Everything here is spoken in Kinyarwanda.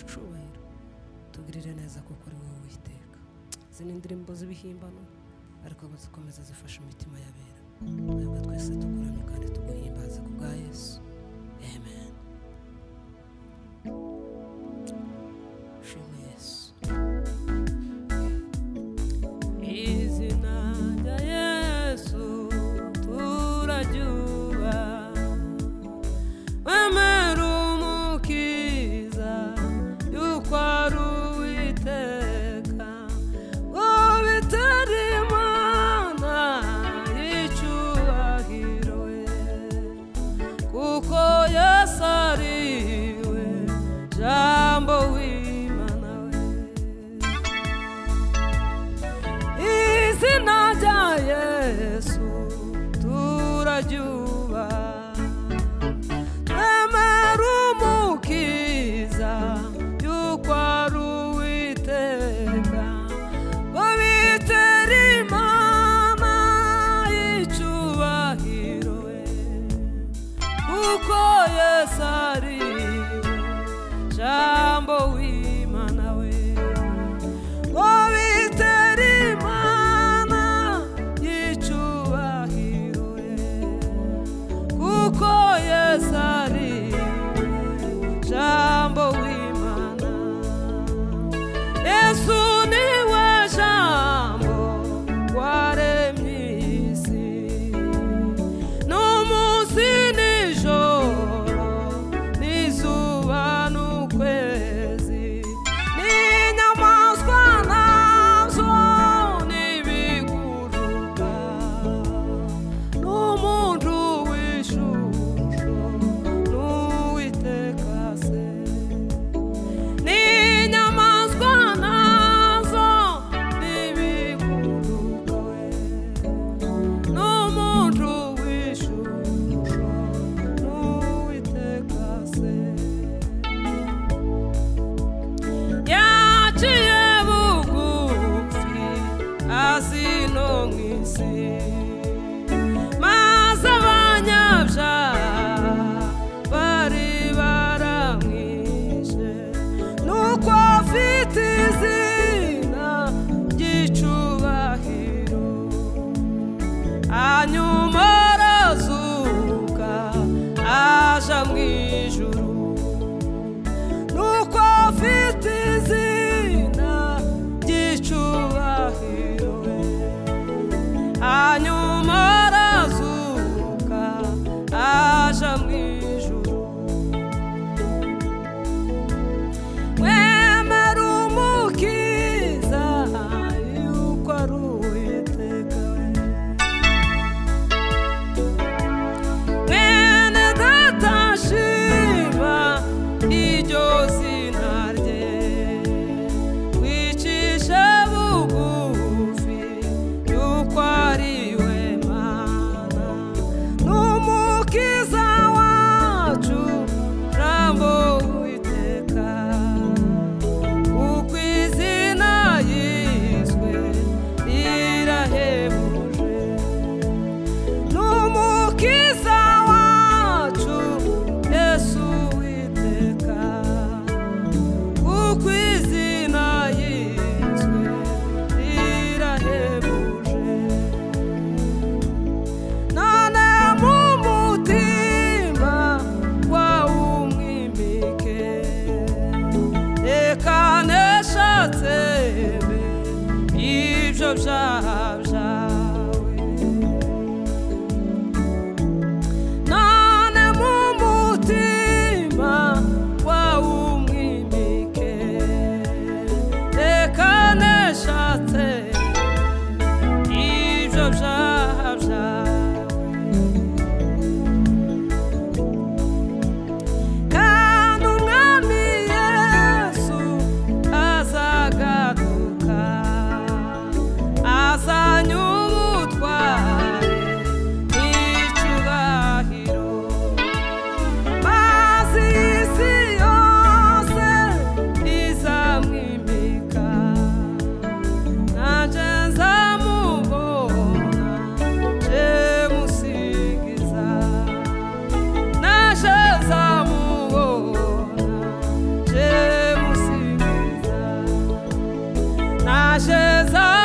icubahiro tugirire neza kuko ari wowe Uwiteka. Izi ni indirimbo z'ibihimbano ariko zikomeza zifasha imitima y'abera. Twebwe twese tukuramye kandi tuguhimbaze ku bwa Yesu. Amen. Shimwe Yesu. Izina rya Yesu turaryuba, wemera umukiza yuko ari Uwiteka, ubitera Imana y'icubahiro we, kuko Yesu ari we jambo w'Imana we. Izina rya Yesu turaryuba, twemera umukiza yuko ari Uwiteka, ubitera Imana y'icubahiro we, kuko Yesu ari we jambo w'Imana we, ubitera Imana y'icubahiro we, kuko Yesu ari jambo w'Imana. Yesu niwe jambo waremye isi, n'umunsi n'ijoro n'izuba n'ukwezi, n'inyamaswa nazo n'ibiguruka, n'umuntu w'ishusho n'Uwiteka se, n'inyamaswa nazo n'ibiguruka we, n'umuntu w'ishusho n'Uwiteka se. Yaciye bugufi hasi no mw'isi, maze abanyabyaha bari baramwishe, nuko afite izina ry'icubahiro, hanyuma arazuka aja mw'ijuru, nuko afite izina ry'icubahiro we, hanyuma arazuka aja mw'ijuru. Wemera umukiza yuko ari Uwiteka we, mwene data shima iryo zina rye, wicishe bugufi yuko ari we Mana, n'umukiza wacu jambo Uwiteka, kuko izina yiswe rirahebuje, n'umukiza wacu Yesu Uwiteka, kuko izina yiswe rirahebuje. None mu mutima wawe umwimike, reka neshatse ibyo byaha byawe. None mu mutima wawe umwimike, reka neshatse ibyo byaha byawe. Kandi umwami Yesu azagaruka, azanye Nasceza